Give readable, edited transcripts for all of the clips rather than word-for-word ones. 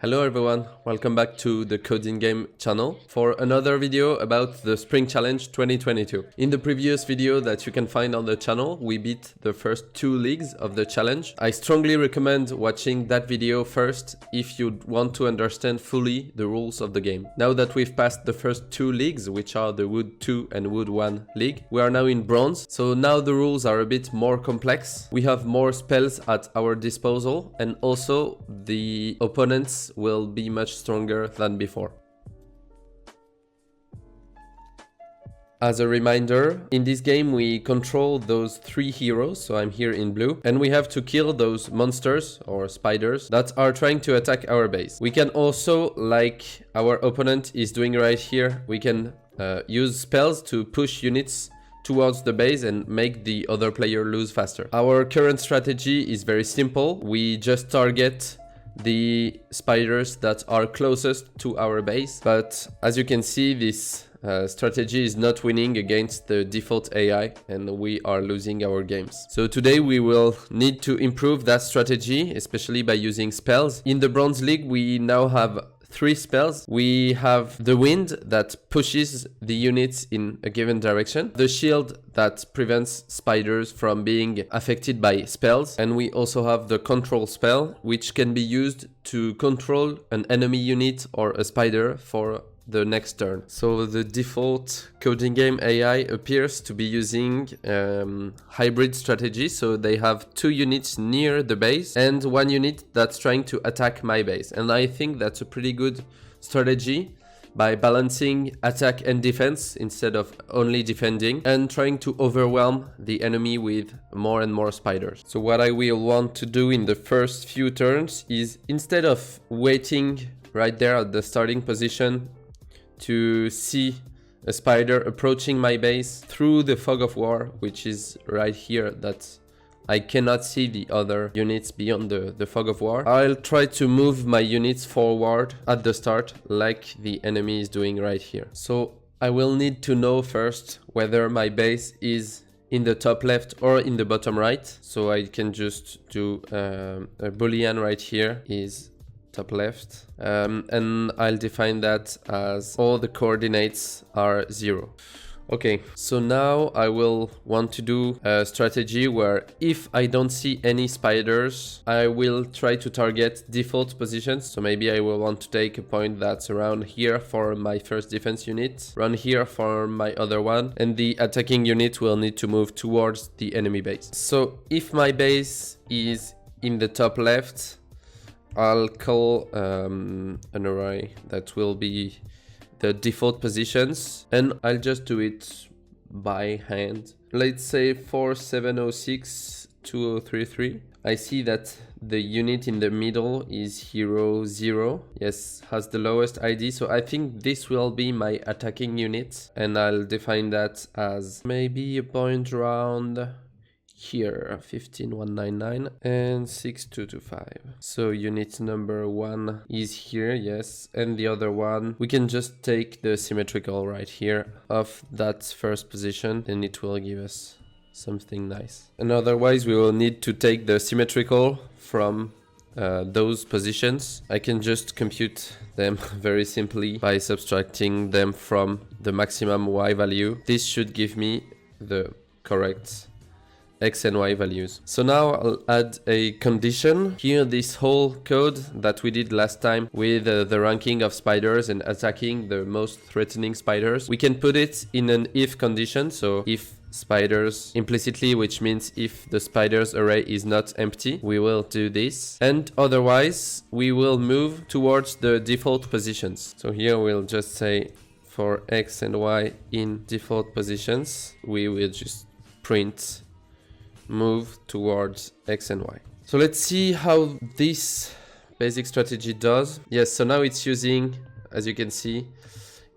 Hello everyone, welcome back to the Coding Game channel for another video about the Spring Challenge 2022. In the previous video that you can find on the channel, we beat the first 2 leagues of the challenge. I strongly recommend watching that video first if you want to understand fully the rules of the game. Now that we've passed the first 2 leagues, which are the Wood 2 and Wood 1 league, we are now in Bronze, so now the rules are a bit more complex. We have more spells at our disposal and also the opponents will be much stronger than before. As a reminder, in this game we control those 3 heroes, so I'm here in blue, and we have to kill those monsters or spiders that are trying to attack our base. We can also, like our opponent is doing right here, we can use spells to push units towards the base and make the other player lose faster. Our current strategy is very simple. We just target the spiders that are closest to our base, but as you can see, this strategy is not winning against the default AI and we are losing our games. So today we will need to improve that strategy, especially by using spells. In the Bronze League we now have 3 spells. We have the wind that pushes the units in a given direction, the shield that prevents spiders from being affected by spells, and we also have the control spell, which can be used to control an enemy unit or a spider for the next turn. So the default Coding Game AI appears to be using hybrid strategy, so they have 2 units near the base and 1 unit that's trying to attack my base, and I think that's a pretty good strategy by balancing attack and defense instead of only defending and trying to overwhelm the enemy with more and more spiders. So what I will want to do in the first few turns is, instead of waiting right there at the starting position to see a spider approaching my base through the fog of war, which is right here, that I cannot see the other units beyond the fog of war, I'll try to move my units forward at the start like the enemy is doing right here. So I will need to know first whether my base is in the top left or in the bottom right. So I can just do a boolean right here is top left, and I'll define that as all the coordinates are 0. Okay, so now I will want to do a strategy where if I don't see any spiders, I will try to target default positions. So maybe I will want to take a point that's around here for my first defense unit, run here for my other one, and the attacking unit will need to move towards the enemy base. So if my base is in the top left, I'll call an array that will be the default positions, and I'll just do it by hand. Let's say 4706 2033. I see that the unit in the middle is hero 0. Yes, has the lowest ID, so I think this will be my attacking unit, and I'll define that as maybe a point around here, 15199 and 6225. So unit number 1 is here, yes, and the other one we can just take the symmetrical right here of that first position, and it will give us something nice. And otherwise we will need to take the symmetrical from those positions. I can just compute them very simply by subtracting them from the maximum y value. This should give me the correct X and Y values. So now I'll add a condition. Here, this whole code that we did last time with the ranking of spiders and attacking the most threatening spiders, we can put it in an if condition. So if spiders implicitly, which means if the spiders array is not empty, we will do this, and otherwise we will move towards the default positions. So here we'll just say for X and Y in default positions, we will just print move towards X and Y. So let's see how this basic strategy does. Yes, so now it's using, as you can see,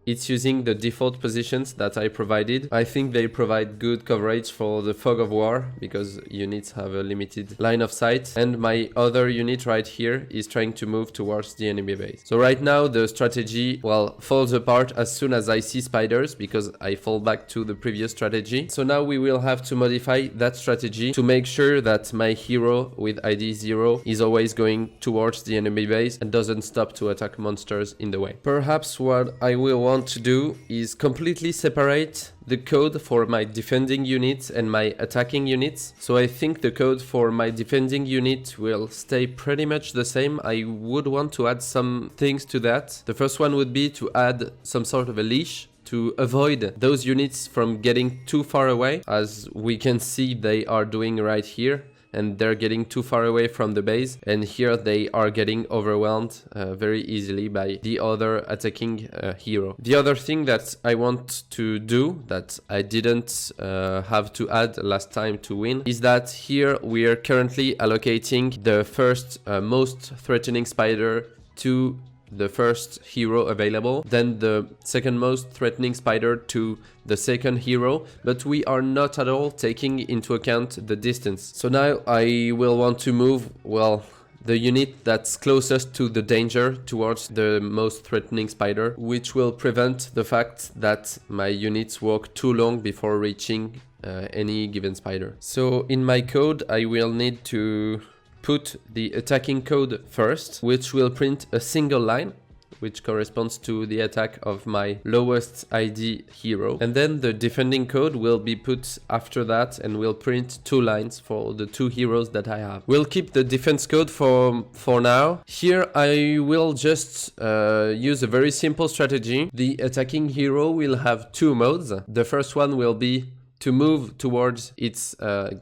it's using the default positions that I provided. I think they provide good coverage for the fog of war because units have a limited line of sight. And my other unit right here is trying to move towards the enemy base. So right now the strategy, well, falls apart as soon as I see spiders because I fall back to the previous strategy. So now we will have to modify that strategy to make sure that my hero with ID 0 is always going towards the enemy base and doesn't stop to attack monsters in the way. Perhaps what I will want to do is completely separate the code for my defending units and my attacking units. So I think the code for my defending unit will stay pretty much the same. I would want to add some things to that. The first one would be to add some sort of a leash to avoid those units from getting too far away, as we can see they are doing right here. And they're getting too far away from the base, and here they are getting overwhelmed very easily by the other attacking hero. The other thing that I want to do that I didn't have to add last time to win is that here we are currently allocating the first most threatening spider to the first hero available, then the second most threatening spider to the second hero, but we are not at all taking into account the distance. So now I will want to move, well, the unit that's closest to the danger towards the most threatening spider, which will prevent the fact that my units walk too long before reaching any given spider. So in my code I will need to put the attacking code first, which will print a single line, which corresponds to the attack of my lowest ID hero. And then the defending code will be put after that and will print 2 lines for the 2 heroes that I have. We'll keep the defense code for now. Here I will just use a very simple strategy. The attacking hero will have 2 modes. The first one will be to move towards its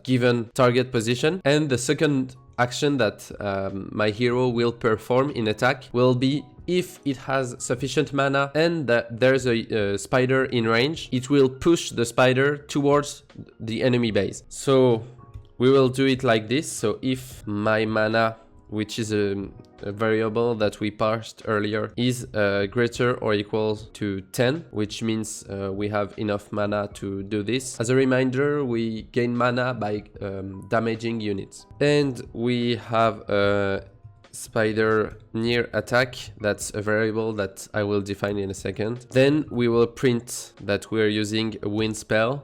given target position, and the second action that my hero will perform in attack will be if it has sufficient mana and that there's a spider in range, it will push the spider towards the enemy base. So we will do it like this. So if my mana, which is a variable that we parsed earlier, is greater or equal to 10, which means we have enough mana to do this. As a reminder, we gain mana by damaging units. And we have a spider near attack, that's a variable that I will define in a second. Then we will print that we're using a wind spell,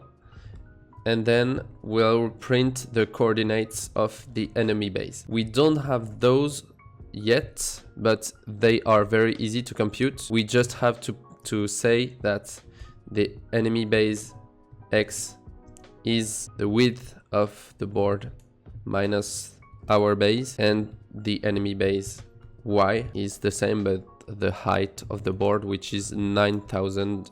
and then we'll print the coordinates of the enemy base. We don't have those yet, but they are very easy to compute. We just have to say that the enemy base X is the width of the board minus our base, and the enemy base Y is the same but the height of the board, which is 9,000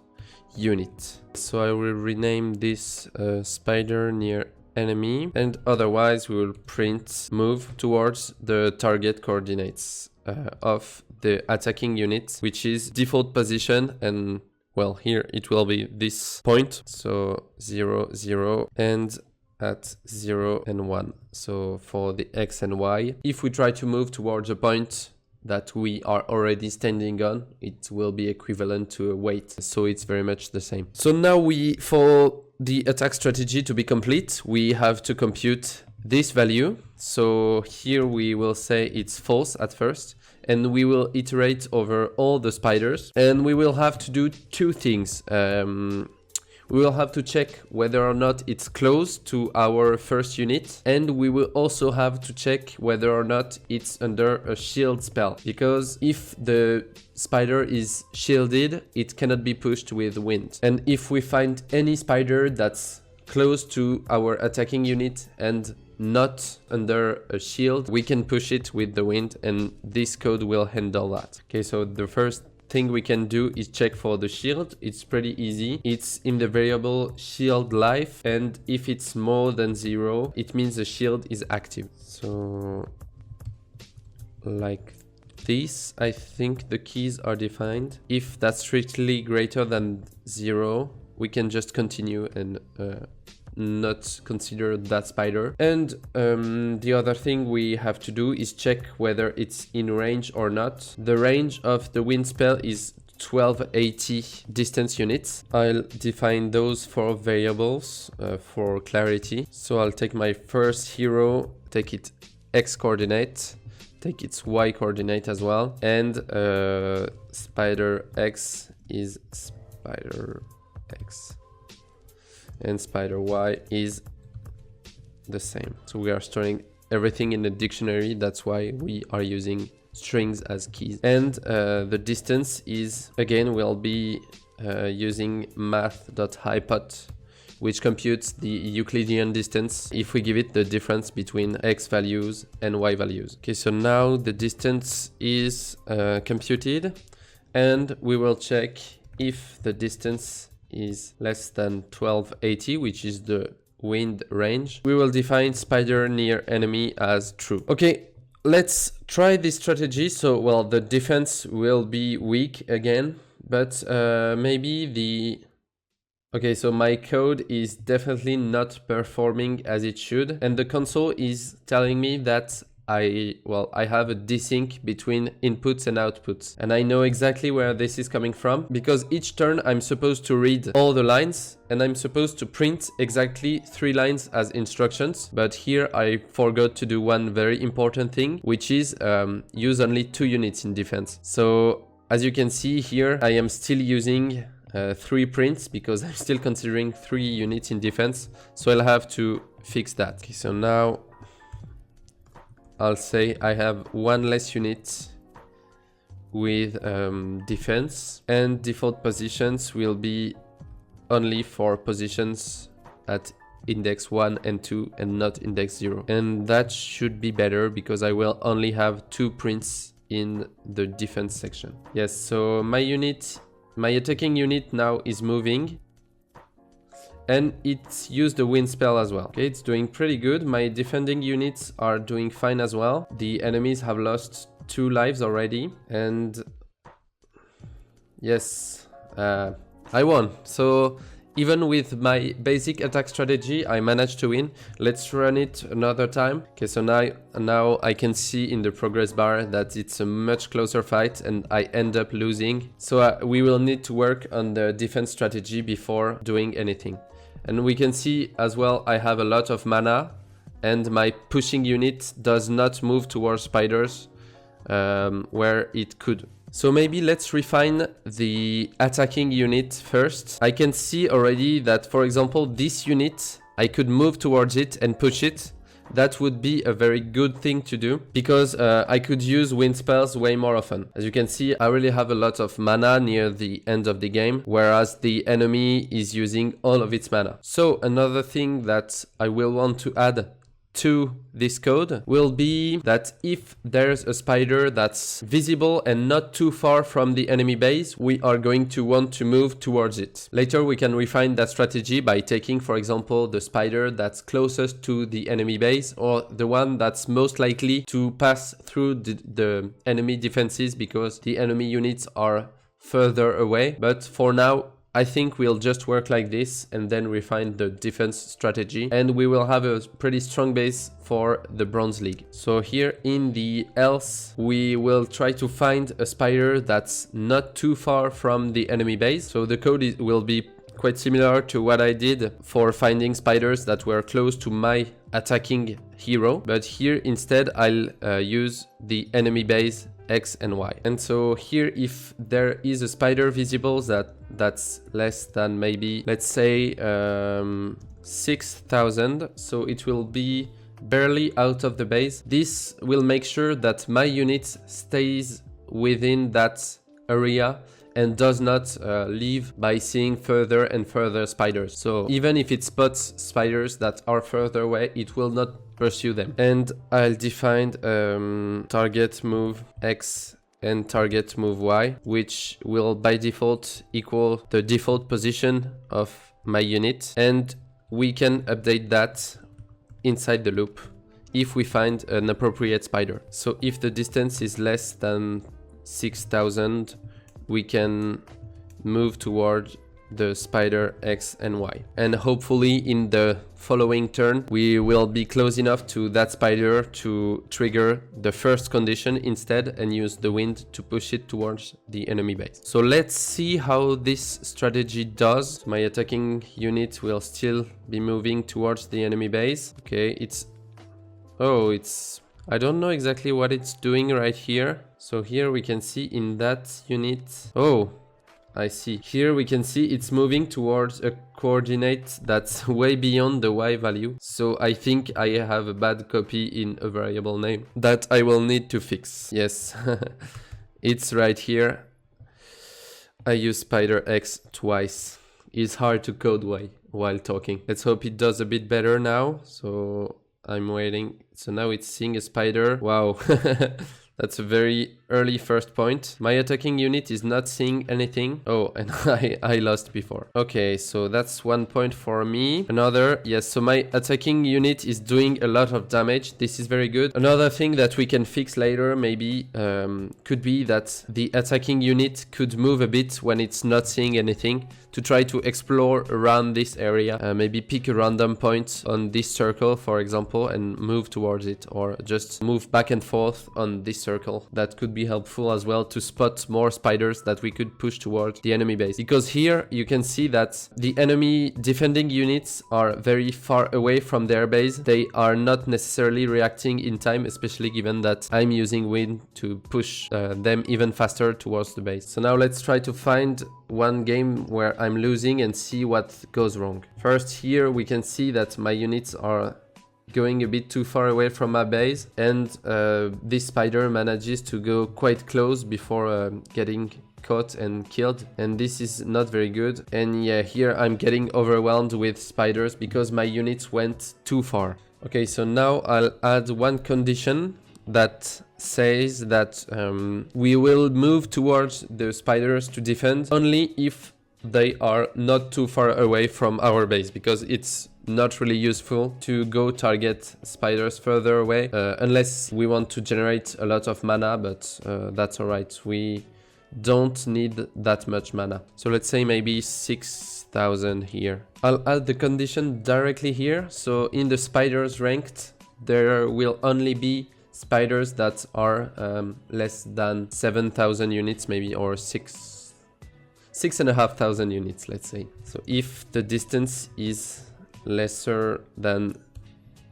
units. So I will rename this spider near enemy, and otherwise we will print move towards the target coordinates of the attacking unit, which is default position, and well, here it will be this point, so 0 0 and at 0 and 1. So for the X and Y, if we try to move towards a point that we are already standing on, it will be equivalent to a weight. So it's very much the same. So now for the attack strategy to be complete, we have to compute this value. So here we will say it's false at first, and we will iterate over all the spiders, and we will have to do 2 things. We will have to check whether or not it's close to our first unit, and we will also have to check whether or not it's under a shield spell, because if the spider is shielded, it cannot be pushed with wind. And if we find any spider that's close to our attacking unit and not under a shield, we can push it with the wind, and this code will handle that. Okay, so the first thing we can do is check for the shield. It's pretty easy. It's in the variable shield life, and if it's more than 0, it means the shield is active. So like this, I think the keys are defined. If that's strictly greater than 0, we can just continue and not consider that spider. And the other thing we have to do is check whether it's in range or not. The range of the wind spell is 1280 distance units. I'll define those four variables for clarity. So I'll take my first hero, take its X coordinate, take its Y coordinate as well, and spider X is spider X, and spider Y is the same. So we are storing everything in the dictionary. That's why we are using strings as keys. And the distance is, again, we'll be using math.hypot, which computes the Euclidean distance if we give it the difference between X values and Y values. Okay, so now the distance is computed, and we will check if the distance is less than 1280, which is the wind range. We will define spider near enemy as true. Okay, let's try this strategy. So, well, the defense will be weak again, but maybe the... Okay, so my code is definitely not performing as it should, and the console is telling me that I have a desync between inputs and outputs, and I know exactly where this is coming from, because each turn I'm supposed to read all the lines and I'm supposed to print exactly 3 lines as instructions, but here I forgot to do one very important thing, which is use only 2 units in defense. So as you can see here, I am still using 3 prints because I'm still considering 3 units in defense, so I'll have to fix that. Okay, so now I'll say I have 1 less unit with defense, and default positions will be only for positions at index 1 and 2 and not index 0. And that should be better because I will only have 2 prints in the defense section. Yes, so my attacking unit now is moving, and it's used the wind spell as well. Okay, it's doing pretty good. My defending units are doing fine as well. The enemies have lost 2 lives already, and yes, I won. So even with my basic attack strategy, I managed to win. Let's run it another time. Okay, so now I can see in the progress bar that it's a much closer fight and I end up losing. So we will need to work on the defense strategy before doing anything. And we can see as well, I have a lot of mana and my pushing unit does not move towards spiders where it could. So maybe let's refine the attacking unit first. I can see already that, for example, this unit, I could move towards it and push it. That would be a very good thing to do because I could use wind spells way more often. As you can see, I really have a lot of mana near the end of the game, whereas the enemy is using all of its mana. So another thing that I will want to add to this code will be that if there's a spider that's visible and not too far from the enemy base, we are going to want to move towards it. Later we can refine that strategy by taking, for example, the spider that's closest to the enemy base, or the one that's most likely to pass through the enemy defenses because the enemy units are further away. But for now, I think we'll just work like this and then refine the defense strategy, and we will have a pretty strong base for the Bronze League. So here in the else, we will try to find a spider that's not too far from the enemy base. So the code will be quite similar to what I did for finding spiders that were close to my attacking hero, but here instead I'll use the enemy base X and Y. And so here, if there is a spider visible that's less than maybe, let's say 6,000, so it will be barely out of the base. This will make sure that my unit stays within that area and does not leave by seeing further and further spiders. So even if it spots spiders that are further away, it will not pursue them. And I'll define target move X and target move Y, which will by default equal the default position of my unit. And we can update that inside the loop if we find an appropriate spider. So if the distance is less than 6,000, we can move toward the spider X and Y. And hopefully in the following turn, we will be close enough to that spider to trigger the first condition instead and use the wind to push it towards the enemy base. So let's see how this strategy does. My attacking unit will still be moving towards the enemy base. Okay, I don't know exactly what it's doing right here. So here we can see in that unit, oh, I see. Here we can see it's moving towards a coordinate that's way beyond the Y value. So I think I have a bad copy in a variable name that I will need to fix. Yes, it's right here. I use spider X twice. It's hard to code Y while talking. Let's hope it does a bit better now. So I'm waiting. So now it's seeing a spider. Wow. That's a very early first point. My attacking unit is not seeing anything. Oh, and I lost before. Okay, so that's 1 point for me. Another, yes, so my attacking unit is doing a lot of damage. This is very good. Another thing that we can fix later maybe could be that the attacking unit could move a bit when it's not seeing anything to try to explore around this area. Maybe pick a random point on this circle, for example, and move towards it, or just move back and forth on this circle. That could be helpful as well to spot more spiders that we could push towards the enemy base. Because here you can see that the enemy defending units are very far away from their base. They are not necessarily reacting in time, especially given that I'm using wind to push them even faster towards the base. So now let's try to find one game where I'm losing and see what goes wrong. First, here we can see that my units are going a bit too far away from my base, and this spider manages to go quite close before getting caught and killed, and this is not very good. And yeah, here I'm getting overwhelmed with spiders because my units went too far. Okay, so now I'll add one condition that says that we will move towards the spiders to defend only if they are not too far away from our base, because it's not really useful to go target spiders further away unless we want to generate a lot of mana, but that's alright. We don't need that much mana. So let's say maybe 6,000 here. I'll add the condition directly here. So in the spiders ranked, there will only be spiders that are less than 7,000 units maybe, or 6,500 units, let's say. So if the distance is lesser than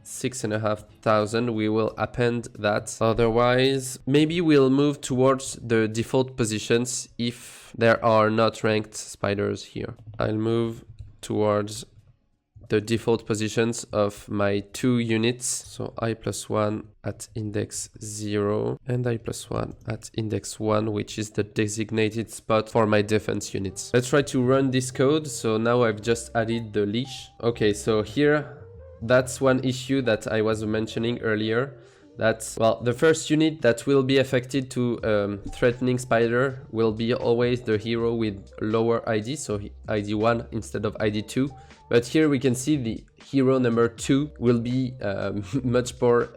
6,500, we will append that. Otherwise, maybe we'll move towards the default positions if there are not ranked spiders here. I'll move towards the default positions of my 2 units. So I+1 at index 0 and I+1 at index 1, which is the designated spot for my defense units. Let's try to run this code. So now I've just added the leash. Okay, so here, that's one issue that I was mentioning earlier. That's, well, the first unit that will be affected to threatening spider will be always the hero with lower ID, so ID 1 instead of ID 2. But here we can see the hero number 2 will be much more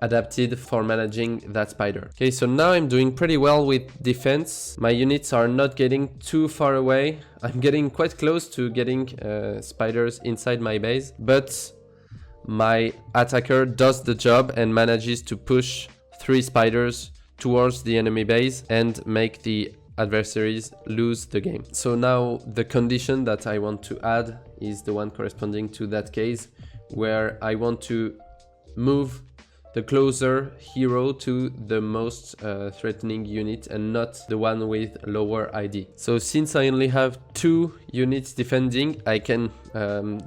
adapted for managing that spider. Okay, so now I'm doing pretty well with defense. My units are not getting too far away. I'm getting quite close to getting spiders inside my base, but my attacker does the job and manages to push 3 spiders towards the enemy base and make the adversaries lose the game. So now the condition that I want to add is the one corresponding to that case, where I want to move the closer hero to the most threatening unit and not the one with lower ID. So since I only have 2 units defending, I can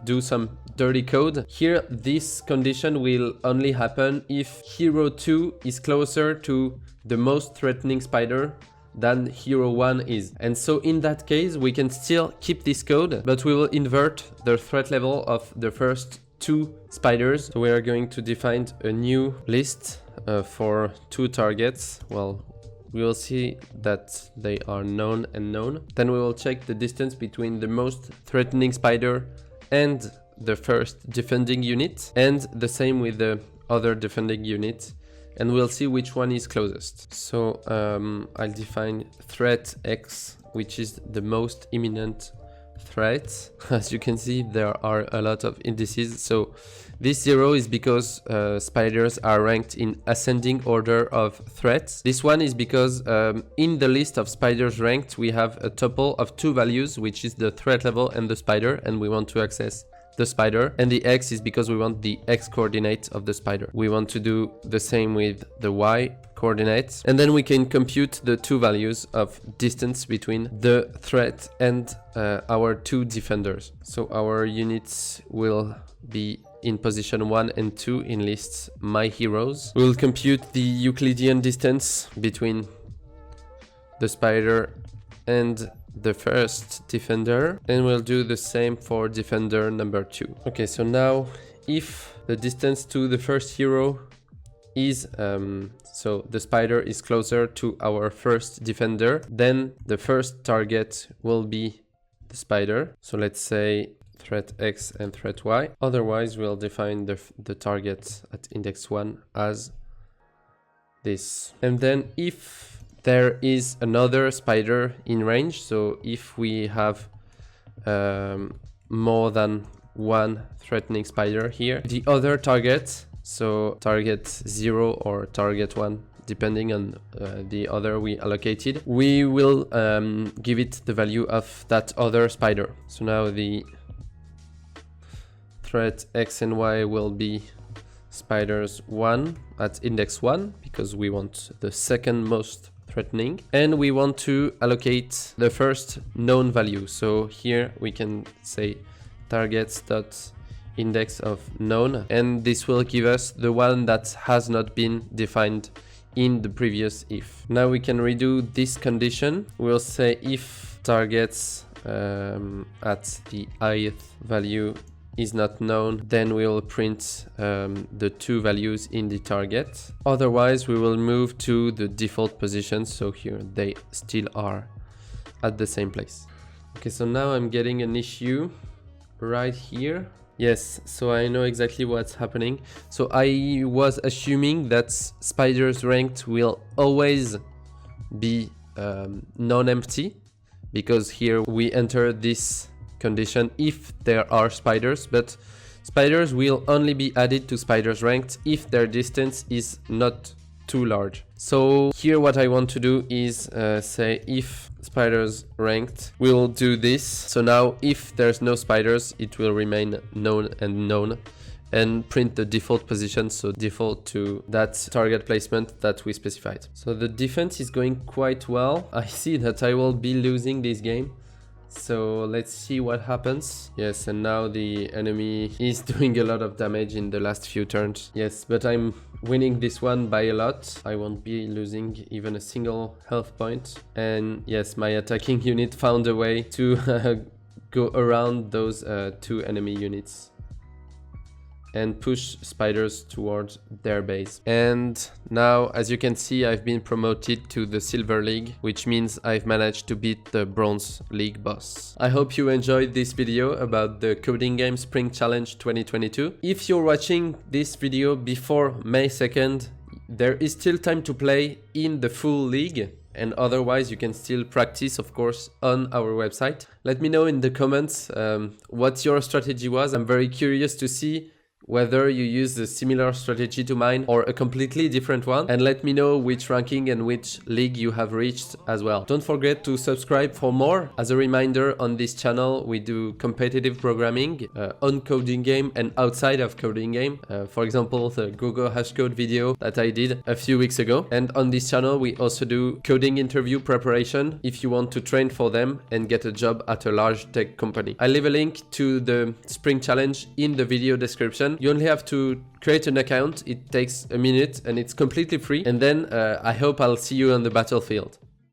do some dirty code. Here, this condition will only happen if hero 2 is closer to the most threatening spider than hero 1 is. And so in that case, we can still keep this code, but we will invert the threat level of the first 2 spiders. So we are going to define a new list for 2 targets. Well, we will see that they are known and known. Then we will check the distance between the most threatening spider and the first defending unit, and the same with the other defending unit, and we'll see which one is closest. So I'll define threat X, which is the most imminent threat. As you can see, there are a lot of indices. So this 0 is because spiders are ranked in ascending order of threats. This 1 is because in the list of spiders ranked, we have a tuple of 2 values, which is the threat level and the spider, and we want to access the spider. And the X is because we want the X coordinate of the spider. We want to do the same with the Y coordinates, and then we can compute the 2 values of distance between the threat and our 2 defenders. So our units will be in position 1 and 2 in lists my heroes. We'll compute the Euclidean distance between the spider and the first defender, and we'll do the same for defender number 2. Okay, so now if the distance to the first hero is so the spider is closer to our first defender, then the first target will be the spider. So let's say threat X and threat Y. Otherwise, we'll define the target at index 1 as this. And then if there is another spider in range, so if we have more than one threatening spider here, the other target, so target 0 or target 1, depending on the other we allocated, we will give it the value of that other spider. So now the threat X and Y will be spiders 1 at index 1, because we want the second most threatening, and we want to allocate the first known value. So here we can say targets dot index of known, and this will give us the one that has not been defined in the previous if. Now we can redo this condition. We'll say if targets at the ith value is not known, then we will print the 2 values in the target. Otherwise, we will move to the default position. So here they still are at the same place. Okay, so now I'm getting an issue right here. Yes, so I know exactly what's happening. So I was assuming that spiders ranked will always be non-empty, because here we enter this condition if there are spiders, but spiders will only be added to spiders ranked if their distance is not too large. So here what I want to do is say if spiders ranked, we'll do this. So now if there's no spiders, it will remain known and known, and print the default position, so default to that target placement that we specified. So the defense is going quite well. I see that I will be losing this game, so let's see what happens. Yes, and now the enemy is doing a lot of damage in the last few turns. Yes, but I'm winning this one by a lot. I won't be losing even a single health point. And yes, my attacking unit found a way to go around those 2 enemy units and push spiders towards their base. And now, as you can see, I've been promoted to the Silver League, which means I've managed to beat the Bronze League boss. I hope you enjoyed this video about the Coding Game Spring Challenge 2022. If you're watching this video before May 2nd, there is still time to play in the full league, and otherwise you can still practice, of course, on our website. Let me know in the comments what your strategy was. I'm very curious to see whether you use a similar strategy to mine or a completely different one, and let me know which ranking and which league you have reached as well. Don't forget to subscribe for more. As a reminder, on this channel we do competitive programming on Coding Game and outside of Coding Game. For example, the Gogo hashcode video that I did a few weeks ago. And on this channel we also do coding interview preparation if you want to train for them and get a job at a large tech company. I leave a link to the Spring Challenge in the video description. You only have to create an account. It takes a minute and it's completely free. And then I hope I'll see you on the battlefield.